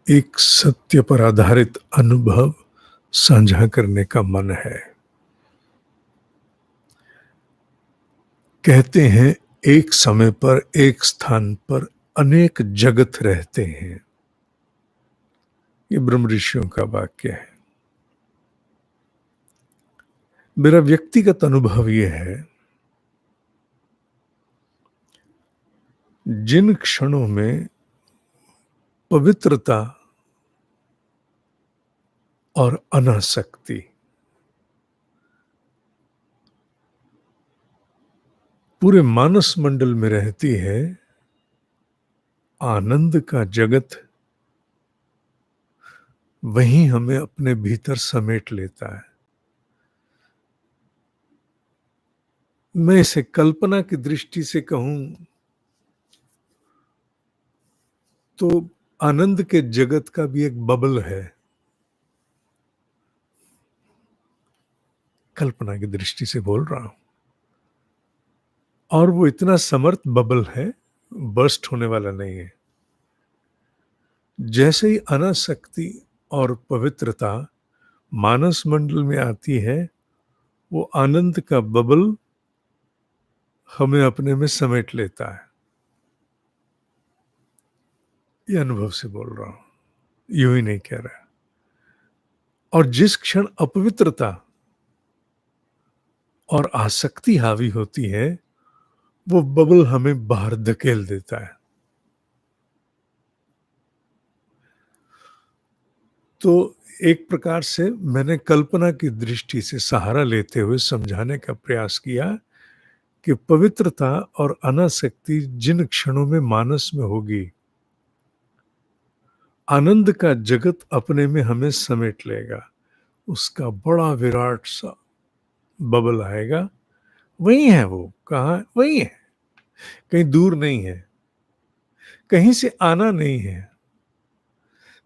एक सत्य पर आधारित अनुभव साझा करने का मन है। कहते हैं एक समय पर एक स्थान पर अनेक जगत रहते हैं। ये ब्रह्म ऋषियों का वाक्य है। मेरा व्यक्तिगत अनुभव यह है, जिन क्षणों में पवित्रता और अनासक्ति पूरे मानस मंडल में रहती है, आनंद का जगत वहीं हमें अपने भीतर समेट लेता है। मैं इसे कल्पना की दृष्टि से कहूं तो आनंद के जगत का भी एक बबल है। कल्पना की दृष्टि से बोल रहा हूं, और वो इतना समर्थ बबल है, बर्स्ट होने वाला नहीं है। जैसे ही अनासक्ति और पवित्रता मानस मंडल में आती है, वो आनंद का बबल हमें अपने में समेट लेता है। ये अनुभव से बोल रहा हूं, यूं ही नहीं कह रहा। और जिस क्षण अपवित्रता और आसक्ति हावी होती है, वो बबल हमें बाहर धकेल देता है। तो एक प्रकार से मैंने कल्पना की दृष्टि से सहारा लेते हुए समझाने का प्रयास किया कि पवित्रता और अनासक्ति जिन क्षणों में मानस में होगी, आनंद का जगत अपने में हमें समेट लेगा। उसका बड़ा विराट सा बबल आएगा। वही है वो, कहाँ वही है, कहीं दूर नहीं है, कहीं से आना नहीं है।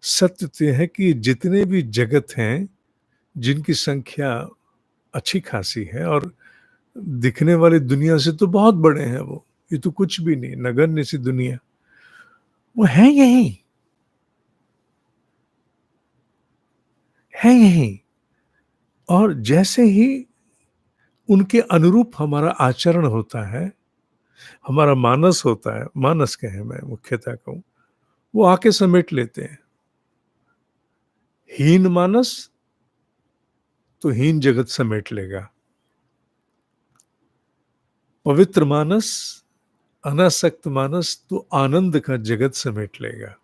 सत्य तो यह है कि जितने भी जगत हैं, जिनकी संख्या अच्छी खासी है और दिखने वाली दुनिया से तो बहुत बड़े हैं वो, ये तो कुछ भी नहीं, नगण्य सी दुनिया, वो है यही, है यही। और जैसे ही उनके अनुरूप हमारा आचरण होता है, हमारा मानस होता है, मानस कहें, मैं मुख्यतः कहूं, वो आके समेट लेते हैं। हीन मानस तो हीन जगत समेट लेगा, पवित्र मानस, अनासक्त मानस तो आनंद का जगत समेट लेगा।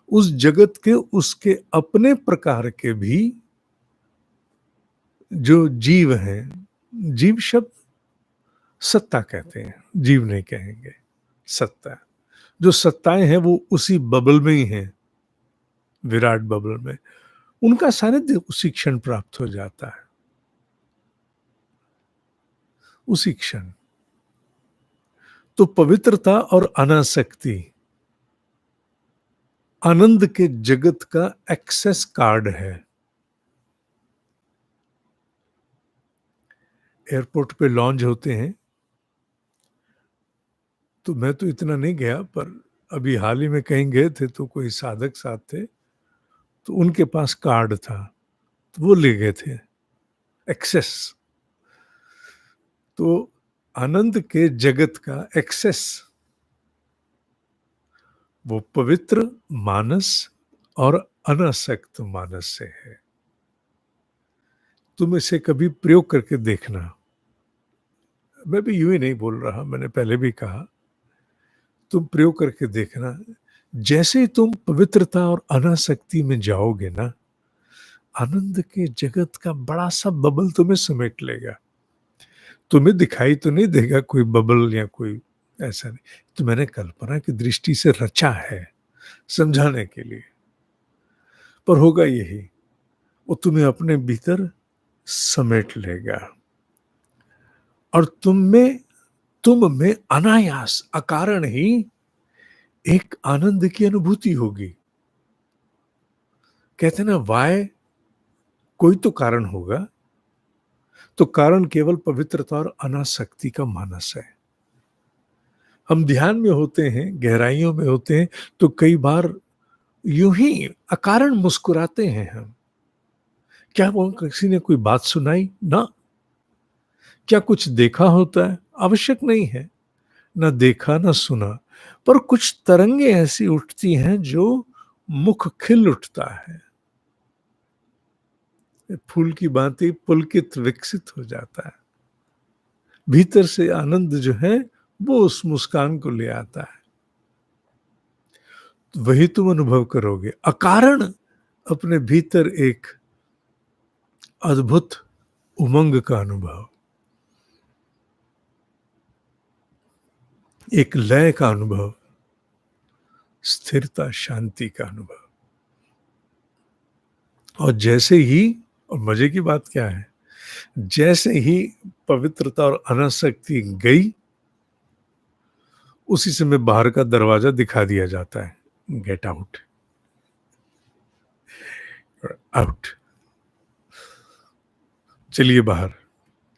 उस जगत के उसके अपने प्रकार के भी जो जीव हैं, जीव शब्द सत्ता कहते हैं, जीव नहीं कहेंगे, सत्ता। जो सत्ताएं हैं वो उसी बबल में ही हैं, विराट बबल में। उनका सानिध्य उसी क्षण प्राप्त हो जाता है, उसी क्षण। तो पवित्रता और अनासक्ति आनंद के जगत का एक्सेस कार्ड है। एयरपोर्ट पे लॉन्ज होते हैं, तो मैं तो इतना नहीं गया, पर अभी हाल ही में कहीं गए थे तो कोई साधक साथ थे, तो उनके पास कार्ड था, तो वो ले गए थे एक्सेस। तो आनंद के जगत का एक्सेस वो पवित्र मानस और अनासक्त मानस से है। तुम इसे कभी प्रयोग करके देखना। मैं भी यूं ही नहीं बोल रहा, मैंने पहले भी कहा, तुम प्रयोग करके देखना। जैसे ही तुम पवित्रता और अनासक्ति में जाओगे ना, आनंद के जगत का बड़ा सा बबल तुम्हें समेट लेगा। तुम्हें दिखाई तो नहीं देगा कोई बबल या कोई, ऐसा नहीं। तो मैंने कल्पना की दृष्टि से रचा है समझाने के लिए, पर होगा यही, वो तुम्हें अपने भीतर समेट लेगा और तुम में अनायास अकारण ही एक आनंद की अनुभूति होगी। कहते ना, वाय कोई तो कारण होगा, तो कारण केवल पवित्रता और अनासक्ति का मानस है। हम ध्यान में होते हैं, गहराइयों में होते हैं, तो कई बार यूं ही अकारण मुस्कुराते हैं हम। क्या वो किसी ने कोई बात सुनाई ना? क्या कुछ देखा होता है? आवश्यक नहीं है। ना देखा ना सुना, पर कुछ तरंगे ऐसी उठती हैं जो मुख खिल उठता है। फूल की भांति पुलकित विकसित हो जाता है। भीतर से आनंद जो है वो उस मुस्कान को ले आता है। वही तुम अनुभव करोगे अकारण अपने भीतर एक अद्भुत उमंग का अनुभव, एक लय का अनुभव, स्थिरता शांति का अनुभव। और जैसे ही, और मजे की बात क्या है, जैसे ही पवित्रता और अनासक्ति गई, उसी समय बाहर का दरवाजा दिखा दिया जाता है, गेट आउट, आउट, चलिए बाहर।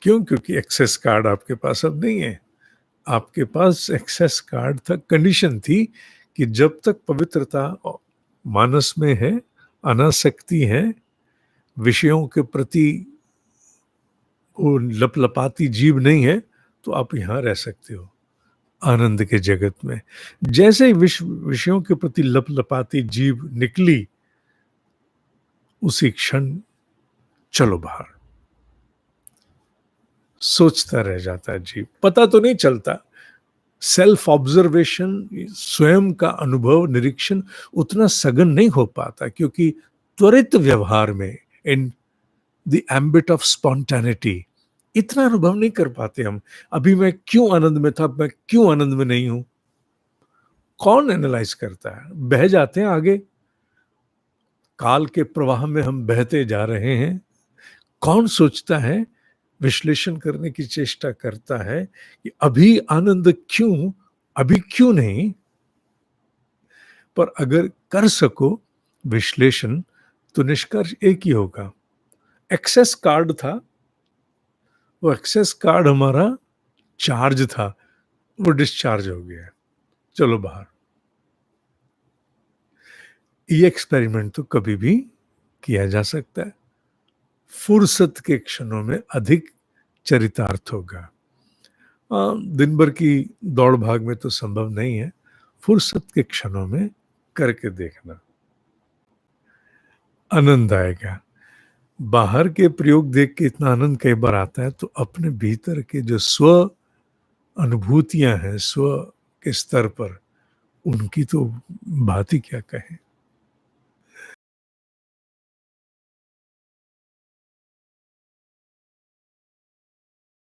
क्यों? क्योंकि एक्सेस कार्ड आपके पास अब नहीं है। आपके पास एक्सेस कार्ड था, कंडीशन थी कि जब तक पवित्रता मानस में है, अनासक्ति है, विषयों के प्रति वो लपलपाती जीव नहीं है, तो आप यहां रह सकते हो आनंद के जगत में। जैसे ही विषयों के प्रति लपलपाती जीव निकली, उसी क्षण चलो बाहर। सोचता रह जाता है जीव, पता तो नहीं चलता। सेल्फ ऑब्जर्वेशन, स्वयं का अनुभव निरीक्षण उतना सघन नहीं हो पाता, क्योंकि त्वरित व्यवहार में, in the ambit of spontaneity, इतना अनुभव नहीं कर पाते हम। अभी मैं क्यों आनंद में था, मैं क्यों आनंद में नहीं हूं, कौन एनालाइज करता है? बह जाते हैं आगे, काल के प्रवाह में हम बहते जा रहे हैं। कौन सोचता है, विश्लेषण करने की चेष्टा करता है कि अभी आनंद क्यों, अभी क्यों नहीं? पर अगर कर सको विश्लेषण, तो निष्कर्ष एक ही होगा। एक्सेस कार्ड था, वो एक्सेस कार्ड हमारा चार्ज था, वो डिस्चार्ज हो गया, चलो बाहर। ये एक्सपेरिमेंट तो कभी भी किया जा सकता है। फुर्सत के क्षणों में अधिक चरितार्थ होगा। दिन भर की दौड़ भाग में तो संभव नहीं है। फुर्सत के क्षणों में करके देखना, आनंद आएगा। बाहर के प्रयोग देख के इतना आनंद कई बार आता है, तो अपने भीतर के जो स्व अनुभूतियां हैं, स्व के स्तर पर, उनकी तो बात ही क्या कहें।